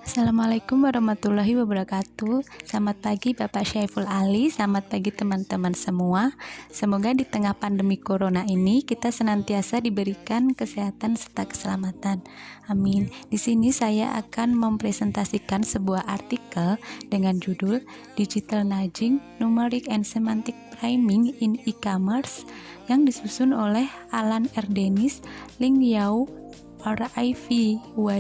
Assalamualaikum warahmatullahi wabarakatuh. Selamat pagi Bapak Syaiful Ali, selamat pagi teman-teman semua. Semoga di tengah pandemi corona ini kita senantiasa diberikan kesehatan serta keselamatan. Amin. Di sini saya akan mempresentasikan sebuah artikel dengan judul Digital Nudging, Numeric and Semantic Priming in E-commerce yang disusun oleh Alan R. Dennis, Ling Yao, R.I.V. Y.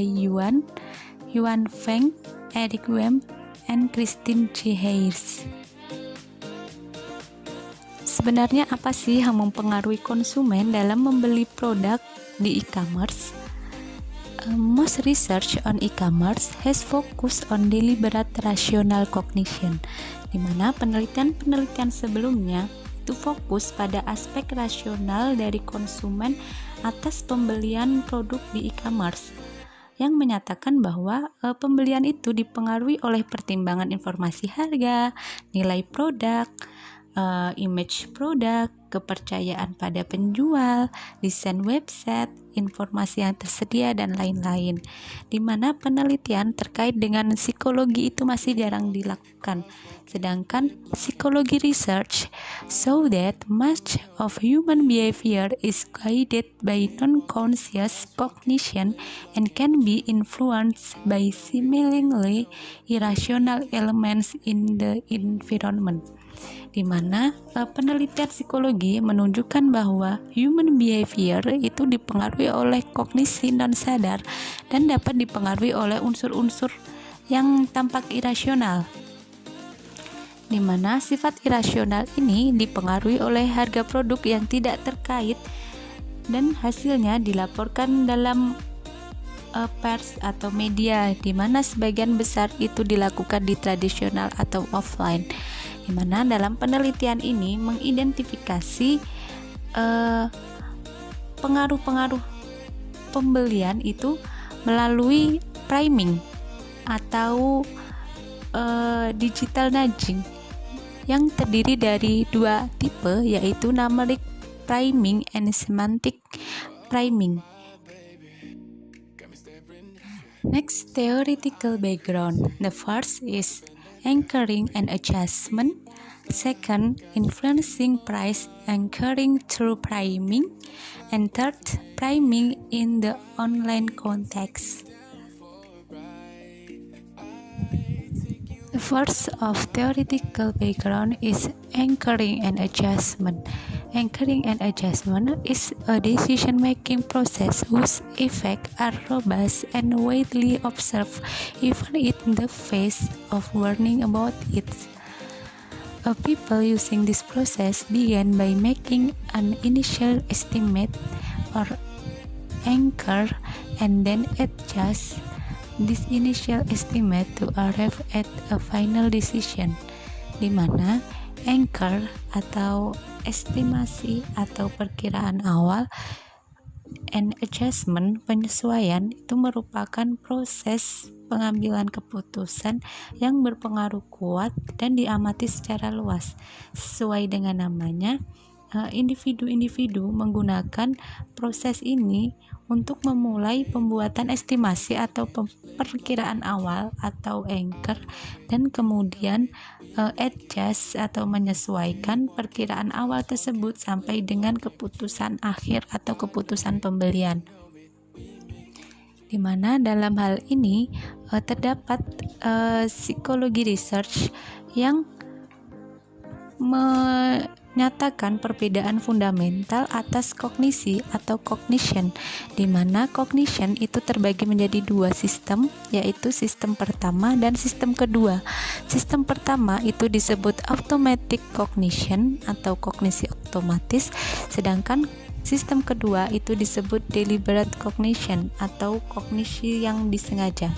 Yuan Feng, Eric Wem, and Christine J. Hayes. Sebenarnya apa sih yang mempengaruhi konsumen dalam membeli produk di e-commerce? Most research on e-commerce has focused on deliberate rational cognition, di mana penelitian sebelumnya itu fokus pada aspek rasional dari konsumen atas pembelian produk di e-commerce, yang menyatakan bahwa pembelian itu dipengaruhi oleh pertimbangan informasi harga, nilai produk, image produk, kepercayaan pada penjual, desain website, informasi yang tersedia, dan lain-lain. Di mana penelitian terkait dengan psikologi itu masih jarang dilakukan. Sedangkan psikologi research show that much of human behavior is guided by non-conscious cognition and can be influenced by seemingly irrational elements in the environment. Di mana penelitian psikologi menunjukkan bahwa human behavior itu dipengaruhi oleh kognisi non sadar dan dapat dipengaruhi oleh unsur-unsur yang tampak irasional, di mana sifat irasional ini dipengaruhi oleh harga produk yang tidak terkait dan hasilnya dilaporkan dalam pers atau media, di mana sebagian besar itu dilakukan di tradisional atau offline. Di mana dalam penelitian ini mengidentifikasi pengaruh-pengaruh pembelian itu melalui priming atau digital nudging yang terdiri dari dua tipe, yaitu numeric priming and semantic priming. Next, theoretical background. The first is anchoring and adjustment. Second, influencing price anchoring through priming. And third, priming in the online context. The first of theoretical background is anchoring and adjustment. Anchoring and adjustment is a decision-making process whose effects are robust and widely observed even in the face of warning about it. People using this process begin by making an initial estimate or anchor and then adjust this initial estimate to arrive at a final decision, di mana anchor atau estimasi atau perkiraan awal and adjustment penyesuaian itu merupakan proses pengambilan keputusan yang berpengaruh kuat dan diamati secara luas. Sesuai dengan namanya, individu-individu menggunakan proses ini untuk memulai pembuatan estimasi atau perkiraan awal atau anchor, dan kemudian adjust atau menyesuaikan perkiraan awal tersebut sampai dengan keputusan akhir atau keputusan pembelian. Di mana dalam hal ini terdapat psikologi research yang menyatakan perbedaan fundamental atas kognisi atau cognition, di mana cognition itu terbagi menjadi dua sistem, yaitu sistem pertama dan sistem kedua. Sistem pertama itu disebut automatic cognition atau kognisi otomatis, sedangkan sistem kedua itu disebut deliberate cognition atau kognisi yang disengaja.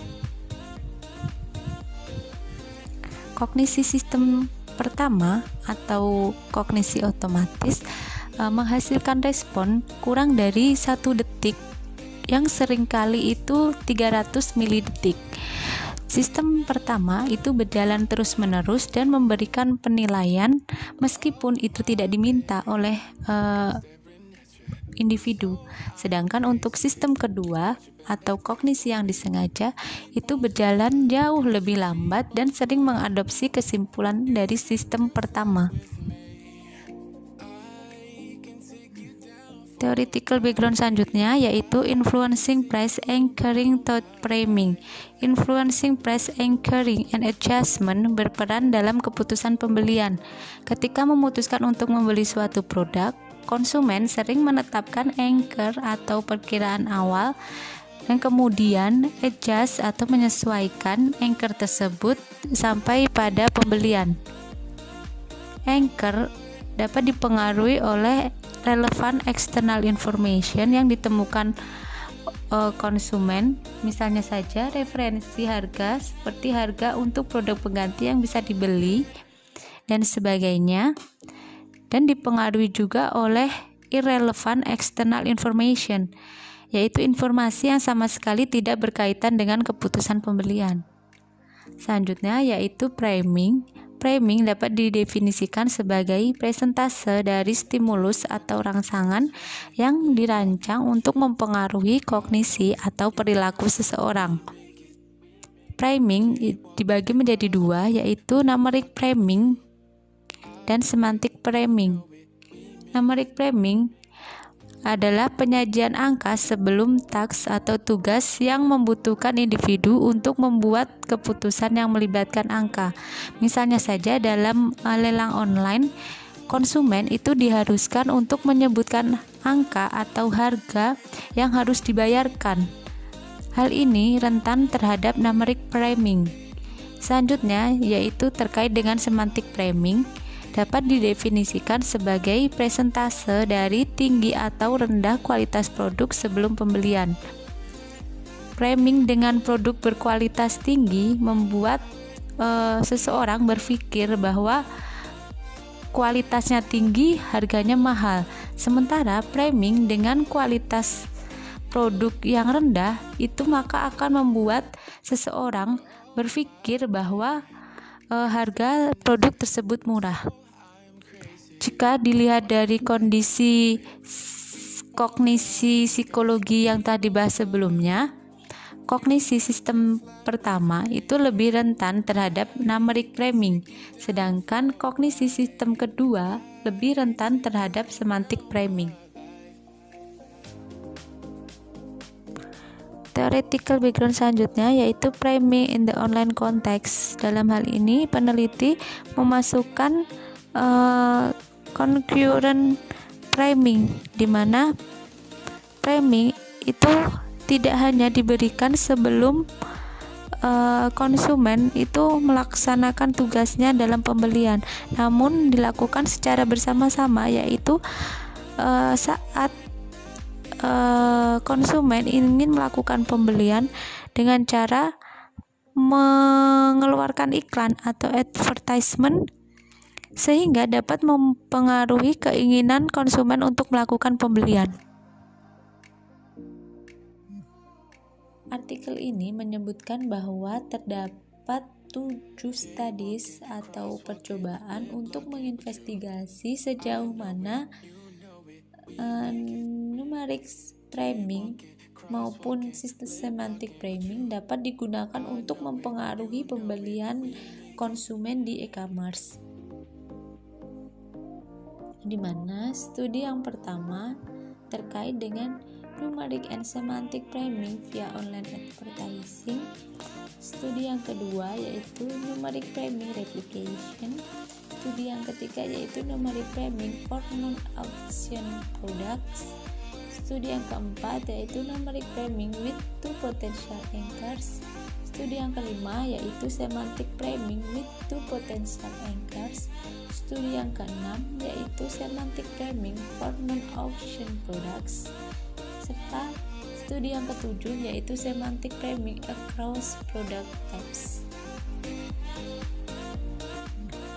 Kognisi sistem pertama atau kognisi otomatis menghasilkan respon kurang dari 1 detik yang seringkali itu 300 milidetik. Sistem pertama itu berjalan terus-menerus dan memberikan penilaian meskipun itu tidak diminta oleh individu. Sedangkan untuk sistem kedua atau kognisi yang disengaja itu berjalan jauh lebih lambat dan sering mengadopsi kesimpulan dari sistem pertama. Theoretical background selanjutnya yaitu influencing price anchoring thought framing. Influencing price anchoring and adjustment berperan dalam keputusan pembelian. Ketika memutuskan untuk membeli suatu produk, konsumen sering menetapkan anchor atau perkiraan awal dan kemudian adjust atau menyesuaikan anchor tersebut sampai pada pembelian. Anchor dapat dipengaruhi oleh relevant external information yang ditemukan konsumen, misalnya saja referensi harga seperti harga untuk produk pengganti yang bisa dibeli dan sebagainya, dan dipengaruhi juga oleh irrelevant external information, yaitu informasi yang sama sekali tidak berkaitan dengan keputusan pembelian. Selanjutnya yaitu priming. Framing dapat didefinisikan sebagai presentase dari stimulus atau rangsangan yang dirancang untuk mempengaruhi kognisi atau perilaku seseorang. Framing dibagi menjadi dua, yaitu numeric framing dan semantic framing. Numeric framing adalah penyajian angka sebelum taks atau tugas yang membutuhkan individu untuk membuat keputusan yang melibatkan angka. Misalnya saja dalam lelang online, konsumen itu diharuskan untuk menyebutkan angka atau harga yang harus dibayarkan. Hal ini rentan terhadap numeric framing. Selanjutnya yaitu terkait dengan semantic framing, dapat didefinisikan sebagai presentase dari tinggi atau rendah kualitas produk sebelum pembelian. Framing dengan produk berkualitas tinggi membuat seseorang berpikir bahwa kualitasnya tinggi, harganya mahal. Sementara framing dengan kualitas produk yang rendah itu maka akan membuat seseorang berpikir bahwa harga produk tersebut murah. Jika dilihat dari kondisi kognisi psikologi yang tadi dibahas sebelumnya, kognisi sistem pertama itu lebih rentan terhadap numeric framing, sedangkan kognisi sistem kedua lebih rentan terhadap semantic framing. Theoretical background selanjutnya yaitu framing in the online context. Dalam hal ini, peneliti memasukkan concurrent framing, di mana framing itu tidak hanya diberikan sebelum konsumen itu melaksanakan tugasnya dalam pembelian, namun dilakukan secara bersama-sama, yaitu saat konsumen ingin melakukan pembelian dengan cara mengeluarkan iklan atau advertisement, sehingga dapat mempengaruhi keinginan konsumen untuk melakukan pembelian. Artikel ini menyebutkan bahwa terdapat 7 studies atau percobaan untuk menginvestigasi sejauh mana numeric framing maupun sistem semantic framing dapat digunakan untuk mempengaruhi pembelian konsumen di e-commerce. Di mana studi yang pertama terkait dengan numeric and semantic framing via online advertising. Studi yang kedua yaitu numeric framing replication. Studi yang ketiga yaitu numeric framing for non-auction products. Studi yang keempat yaitu numeric framing with two potential anchors. Studi yang kelima yaitu semantic framing with two potential anchors. Studi yang keenam yaitu semantic framing for non-auction products. Serta studi yang ketujuh yaitu semantic framing across product types.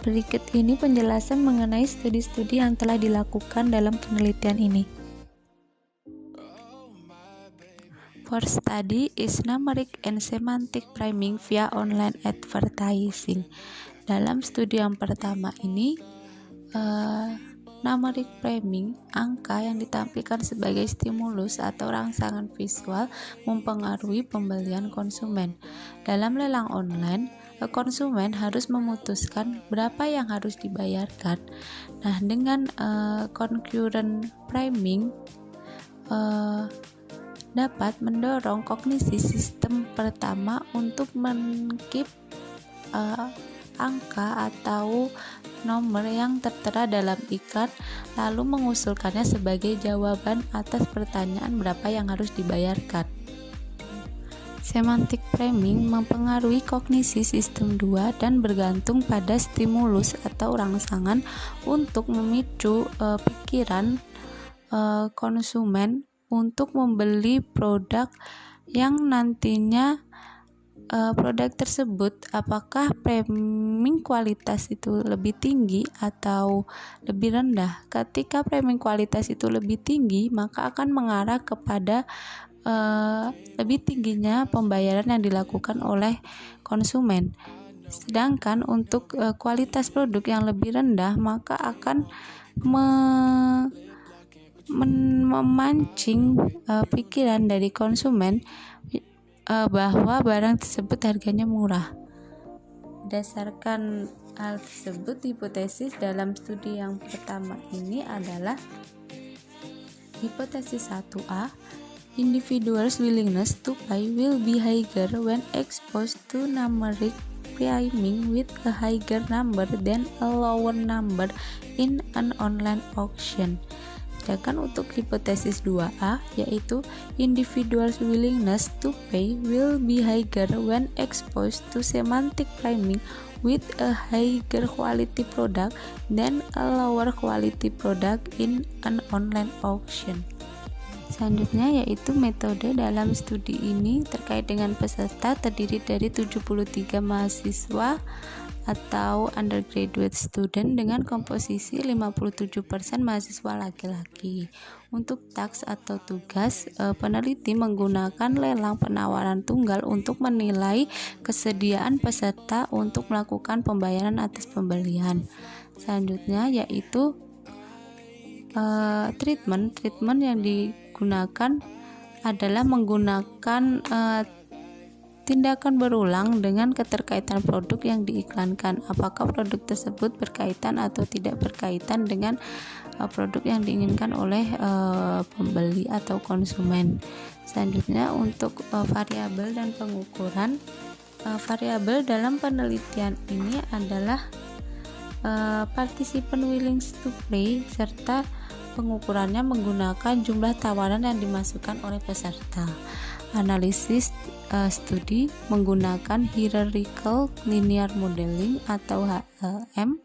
Berikut ini penjelasan mengenai studi-studi yang telah dilakukan dalam penelitian ini. First study is numeric and semantic framing via online advertising. Dalam studi yang pertama ini Numeric framing, angka yang ditampilkan sebagai stimulus atau rangsangan visual mempengaruhi pembelian konsumen. Dalam lelang online, konsumen harus memutuskan berapa yang harus dibayarkan. Nah, dengan concurrent framing dapat mendorong kognisi sistem pertama untuk mengkip angka atau nomor yang tertera dalam iklan, lalu mengusulkannya sebagai jawaban atas pertanyaan berapa yang harus dibayarkan. Semantic framing mempengaruhi kognisi sistem 2 dan bergantung pada stimulus atau rangsangan untuk memicu pikiran konsumen untuk membeli produk yang nantinya produk tersebut apakah framing kualitas itu lebih tinggi atau lebih rendah. Ketika framing kualitas itu lebih tinggi, maka akan mengarah kepada lebih tingginya pembayaran yang dilakukan oleh konsumen. Sedangkan untuk kualitas produk yang lebih rendah, maka akan memancing pikiran dari konsumen bahwa barang tersebut harganya murah. Berdasarkan hal tersebut, hipotesis dalam studi yang pertama ini adalah hipotesis 1A. Individuals' willingness to pay will be higher when exposed to numeric framing with a higher number than a lower number in an online auction. Sedangkan untuk hipotesis 2A, yaitu individuals' willingness to pay will be higher when exposed to semantic framing with a higher quality product than a lower quality product in an online auction. Selanjutnya yaitu metode dalam studi ini terkait dengan peserta terdiri dari 73 mahasiswa atau undergraduate student dengan komposisi 57% mahasiswa laki-laki. Untuk taks atau tugas, peneliti menggunakan lelang penawaran tunggal untuk menilai kesediaan peserta untuk melakukan pembayaran atas pembelian. Selanjutnya yaitu treatment yang digunakan adalah menggunakan tindakan berulang dengan keterkaitan produk yang diiklankan. Apakah produk tersebut berkaitan atau tidak berkaitan dengan produk yang diinginkan oleh pembeli atau konsumen. Selanjutnya untuk variabel dan pengukuran. Variabel dalam penelitian ini adalah participant willing to pay serta pengukurannya menggunakan jumlah tawaran yang dimasukkan oleh peserta. Analisis studi menggunakan hierarchical linear modeling atau HLM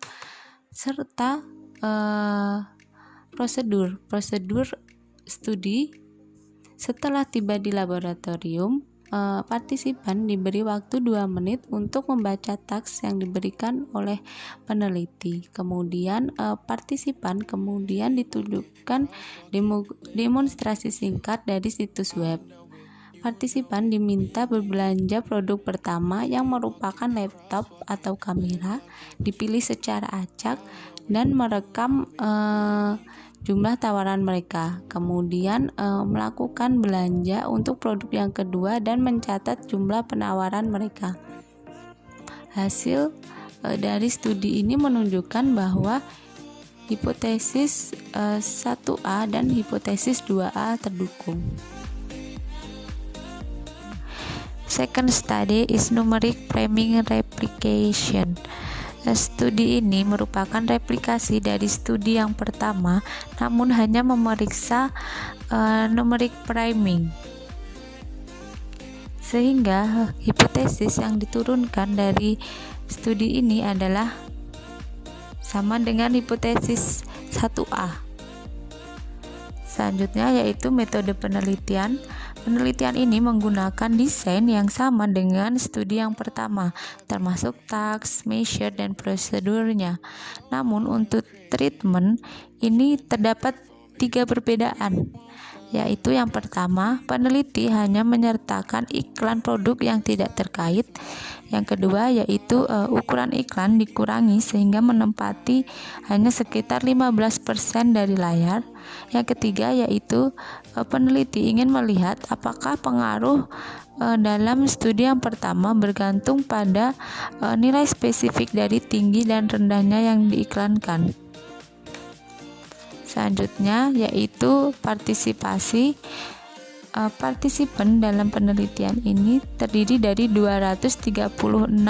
serta prosedur studi. Setelah tiba di laboratorium, partisipan diberi waktu 2 menit untuk membaca teks yang diberikan oleh peneliti. Kemudian partisipan ditunjukkan demonstrasi singkat dari situs web. Partisipan diminta berbelanja produk pertama yang merupakan laptop atau kamera, dipilih secara acak dan merekam jumlah tawaran mereka. Kemudian melakukan belanja untuk produk yang kedua dan mencatat jumlah penawaran mereka. Hasil dari studi ini menunjukkan bahwa hipotesis 1A dan hipotesis 2A terdukung. Second study is numeric framing replication. Studi ini merupakan replikasi dari studi yang pertama, namun hanya memeriksa numeric framing. Sehingga hipotesis yang diturunkan dari studi ini adalah sama dengan hipotesis 1A. Selanjutnya yaitu metode penelitian. Penelitian ini menggunakan desain yang sama dengan studi yang pertama, termasuk task, measure, dan prosedurnya. Namun untuk treatment ini terdapat 3 perbedaan. yaitu yang pertama, peneliti hanya menyertakan iklan produk yang tidak terkait. Yang kedua, yaitu ukuran iklan dikurangi sehingga menempati hanya sekitar 15% dari layar. Yang ketiga, yaitu peneliti ingin melihat apakah pengaruh dalam studi yang pertama bergantung pada nilai spesifik dari tinggi dan rendahnya yang diiklankan. Selanjutnya yaitu partisipasi. Partisipan dalam penelitian ini terdiri dari 236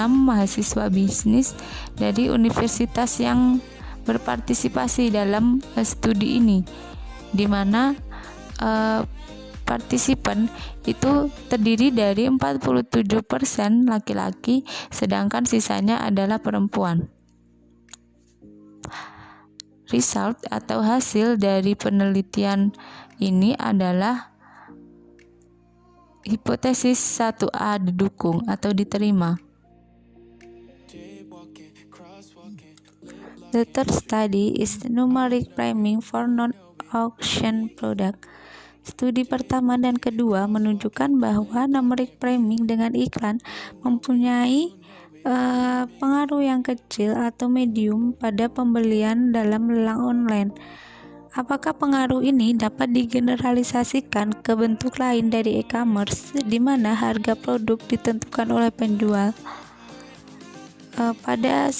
mahasiswa bisnis dari universitas yang berpartisipasi dalam studi ini, di mana partisipan itu terdiri dari 47% laki-laki, sedangkan sisanya adalah perempuan. Result atau hasil dari penelitian ini adalah hipotesis 1A didukung atau diterima. The third study is numeric priming for non-auction product. Studi pertama dan kedua menunjukkan bahwa numeric priming dengan iklan mempunyai pengaruh yang kecil atau medium pada pembelian dalam lelang online. Apakah pengaruh ini dapat digeneralisasikan ke bentuk lain dari e-commerce, di mana harga produk ditentukan oleh penjual? Pada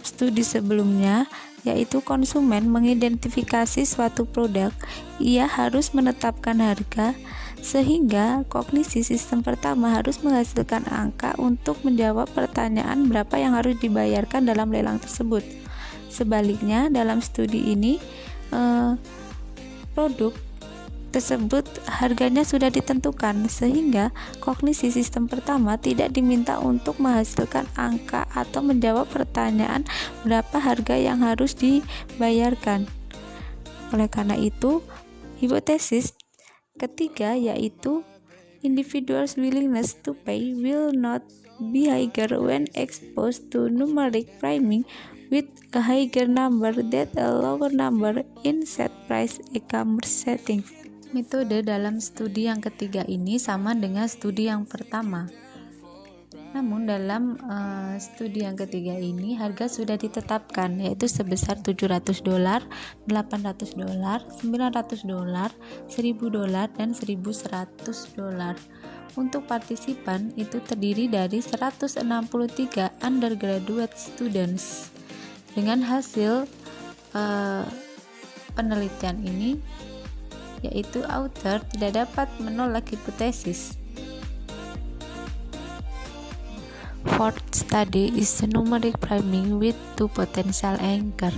studi sebelumnya, yaitu konsumen mengidentifikasi suatu produk, ia harus menetapkan harga, sehingga kognisi sistem pertama harus menghasilkan angka untuk menjawab pertanyaan berapa yang harus dibayarkan dalam lelang tersebut. Sebaliknya, dalam studi ini produk tersebut harganya sudah ditentukan, sehingga kognisi sistem pertama tidak diminta untuk menghasilkan angka atau menjawab pertanyaan berapa harga yang harus dibayarkan. Oleh karena itu, hipotesis ketiga yaitu individuals' willingness to pay will not be higher when exposed to numeric priming with a higher number than a lower number in set price e-commerce setting. Metode dalam studi yang ketiga ini sama dengan studi yang pertama. Namun dalam studi yang ketiga ini harga sudah ditetapkan, yaitu sebesar $700, $800, $900, $1.000, dan $1.100. Untuk partisipan itu terdiri dari 163 undergraduate students. Dengan hasil penelitian ini, yaitu author tidak dapat menolak hipotesis. Fourth study is numeric priming with two potential anchor.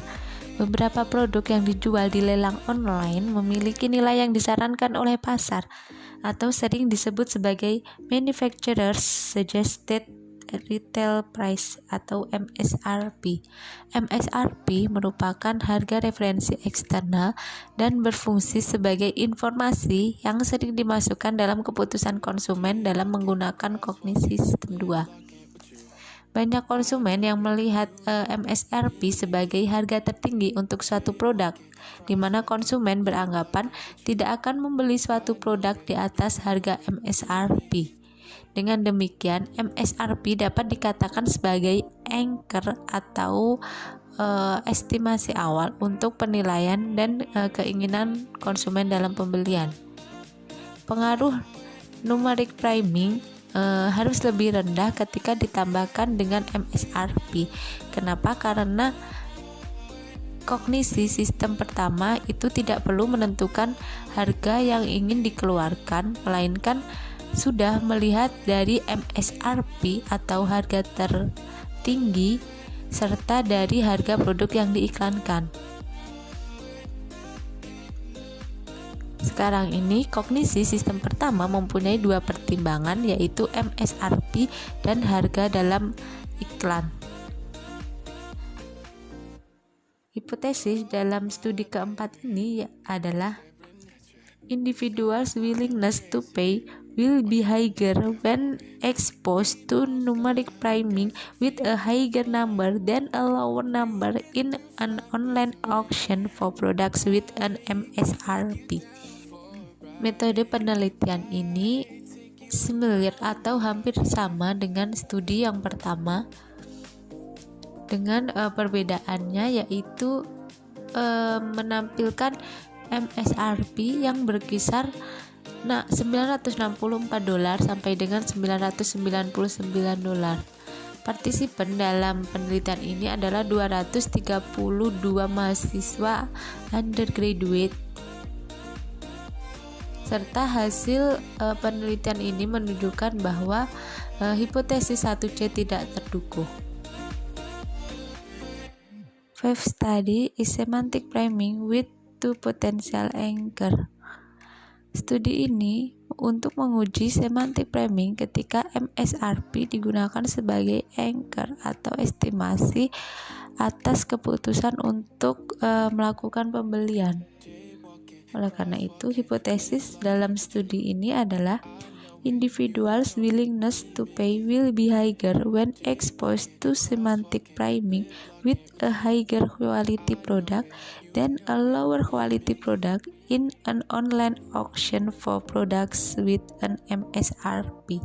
Beberapa produk yang dijual di lelang online memiliki nilai yang disarankan oleh pasar atau sering disebut sebagai Manufacturer's Suggested Retail Price atau MSRP. MSRP merupakan harga referensi eksternal dan berfungsi sebagai informasi yang sering dimasukkan dalam keputusan konsumen dalam menggunakan kognisi sistem 2. Banyak konsumen yang melihat MSRP sebagai harga tertinggi untuk suatu produk, di mana konsumen beranggapan tidak akan membeli suatu produk di atas harga MSRP. Dengan demikian, MSRP dapat dikatakan sebagai anchor atau estimasi awal untuk penilaian dan keinginan konsumen dalam pembelian. Pengaruh numeric priming harus lebih rendah ketika ditambahkan dengan MSRP. Kenapa? Karena kognisi sistem pertama itu tidak perlu menentukan harga yang ingin dikeluarkan, melainkan sudah melihat dari MSRP atau harga tertinggi serta dari harga produk yang diiklankan. Sekarang ini kognisi sistem pertama mempunyai dua pertimbangan, yaitu MSRP dan harga dalam iklan. Hipotesis dalam studi keempat ini adalah individuals' willingness to pay will be higher when exposed to numeric priming with a higher number than a lower number in an online auction for products with an MSRP. Metode penelitian ini similar atau hampir sama dengan studi yang pertama, dengan perbedaannya yaitu menampilkan MSRP yang berkisar $964 sampai dengan $999. Partisipan dalam penelitian ini adalah 232 mahasiswa undergraduate, serta hasil penelitian ini menunjukkan bahwa hipotesis 1C tidak terdukung. Fifth study is semantic priming with two potential anchor. Studi ini untuk menguji semantic priming ketika MSRP digunakan sebagai anchor atau estimasi atas keputusan untuk melakukan pembelian. Oleh karena itu, hipotesis dalam studi ini adalah individuals' willingness to pay will be higher when exposed to semantic priming with a higher quality product than a lower quality product in an online auction for products with an MSRP.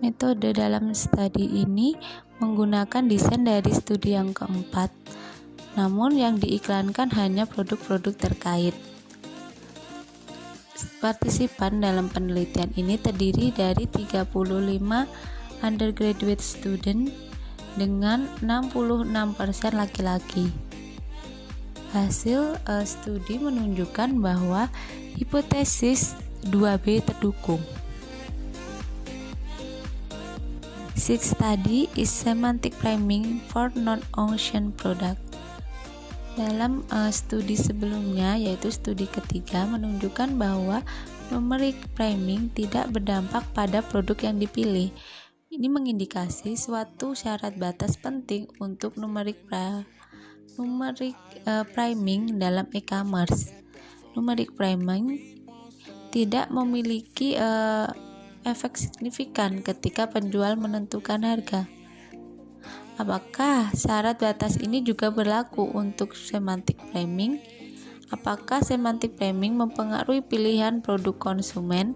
Metode dalam studi ini menggunakan desain dari studi yang keempat, namun yang diiklankan hanya produk-produk terkait. Partisipan dalam penelitian ini terdiri dari 35 undergraduate student dengan 66% laki-laki. Hasil studi menunjukkan bahwa hipotesis 2B terdukung. Sixth study is semantic priming for non-auction product. Dalam studi sebelumnya, yaitu studi ketiga, menunjukkan bahwa numeric priming tidak berdampak pada produk yang dipilih. Ini mengindikasi suatu syarat batas penting untuk numeric priming dalam e-commerce. Numeric priming tidak memiliki efek signifikan ketika penjual menentukan harga. Apakah syarat batas ini juga berlaku untuk semantic priming? Apakah semantic priming mempengaruhi pilihan produk konsumen?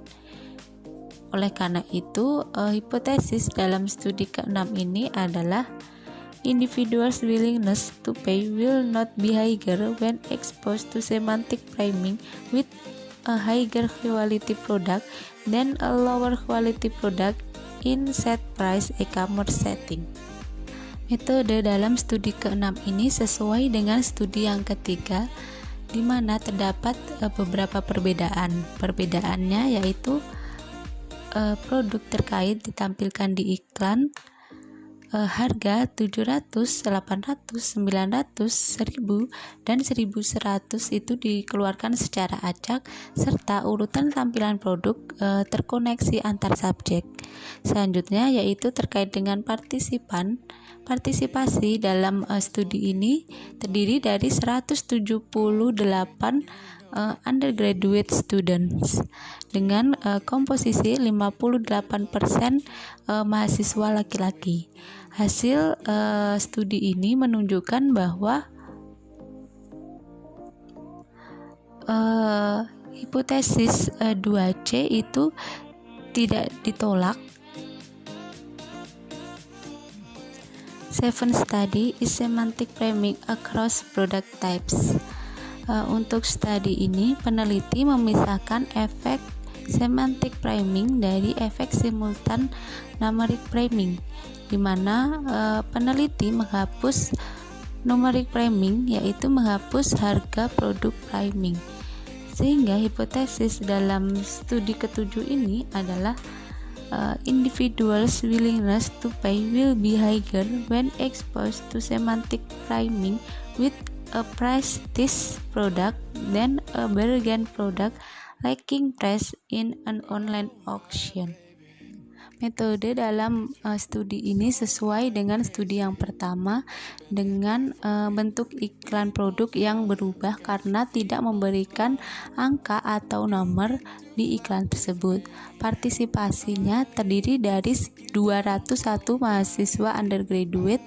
Oleh karena itu, hipotesis dalam studi ke-6 ini adalah individuals' willingness to pay will not be higher when exposed to semantic priming with a higher quality product than a lower quality product in set price e-commerce setting. Metode dalam studi ke-6 ini sesuai dengan studi yang ketiga, di mana terdapat beberapa perbedaan. Perbedaannya yaitu produk terkait ditampilkan di iklan, harga 700, 800, 900, 1000, dan 1100 itu dikeluarkan secara acak, serta urutan tampilan produk terkoneksi antar subjek. Selanjutnya yaitu terkait dengan partisipasi dalam studi ini terdiri dari 178 undergraduate students dengan komposisi 58% mahasiswa laki-laki. Hasil studi ini menunjukkan bahwa hipotesis 2C itu tidak ditolak. Seventh study is semantic priming across product types. Untuk studi ini, peneliti memisahkan efek semantic priming dari efek simultan numeric priming, di mana peneliti menghapus numeric priming, yaitu menghapus harga produk priming. Sehingga hipotesis dalam studi ketujuh ini adalah individuals' willingness to pay will be higher when exposed to semantic priming with a prestige product than a bargain product lacking price in an online auction. Metode dalam studi ini sesuai dengan studi yang pertama, dengan bentuk iklan produk yang berubah karena tidak memberikan angka atau nomor di iklan tersebut. Partisipasinya terdiri dari 201 mahasiswa undergraduate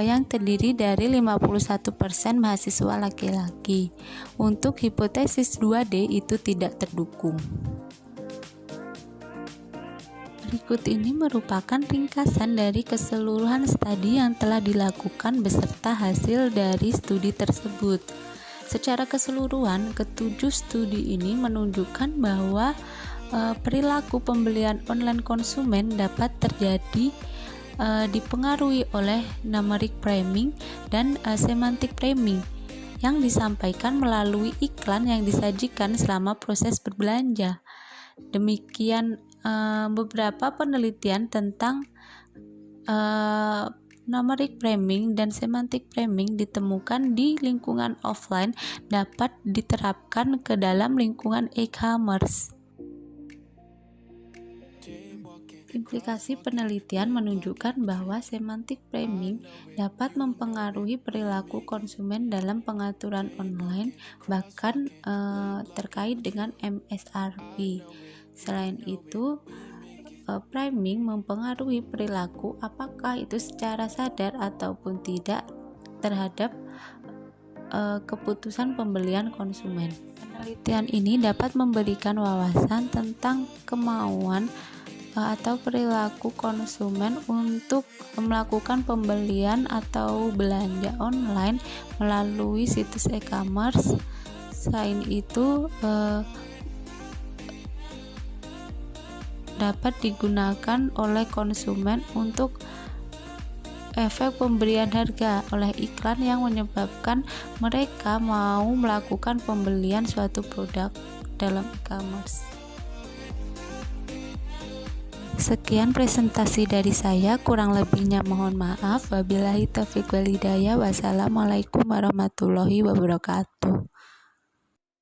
yang terdiri dari 51% mahasiswa laki-laki. Untuk hipotesis 2D itu tidak terdukung. Berikut ini merupakan ringkasan dari keseluruhan studi yang telah dilakukan beserta hasil dari studi tersebut. Secara keseluruhan, ketujuh studi ini menunjukkan bahwa perilaku pembelian online konsumen dapat terjadi dipengaruhi oleh numeric framing dan semantic framing yang disampaikan melalui iklan yang disajikan selama proses berbelanja. Demikian beberapa penelitian tentang numeric framing dan semantic framing ditemukan di lingkungan offline dapat diterapkan ke dalam lingkungan e-commerce. Implikasi penelitian menunjukkan bahwa semantic framing dapat mempengaruhi perilaku konsumen dalam pengaturan online, bahkan terkait dengan MSRP. Selain itu, framing mempengaruhi perilaku, apakah itu secara sadar ataupun tidak, terhadap keputusan pembelian konsumen. Penelitian ini dapat memberikan wawasan tentang kemauan atau perilaku konsumen untuk melakukan pembelian atau belanja online melalui situs e-commerce. Selain itu, dapat digunakan oleh konsumen untuk efek pemberian harga oleh iklan yang menyebabkan mereka mau melakukan pembelian suatu produk dalam e-commerce. Sekian presentasi dari saya, kurang lebihnya mohon maaf. Wabillahi taufiq wal hidayah. Wassalamualaikum warahmatullahi wabarakatuh.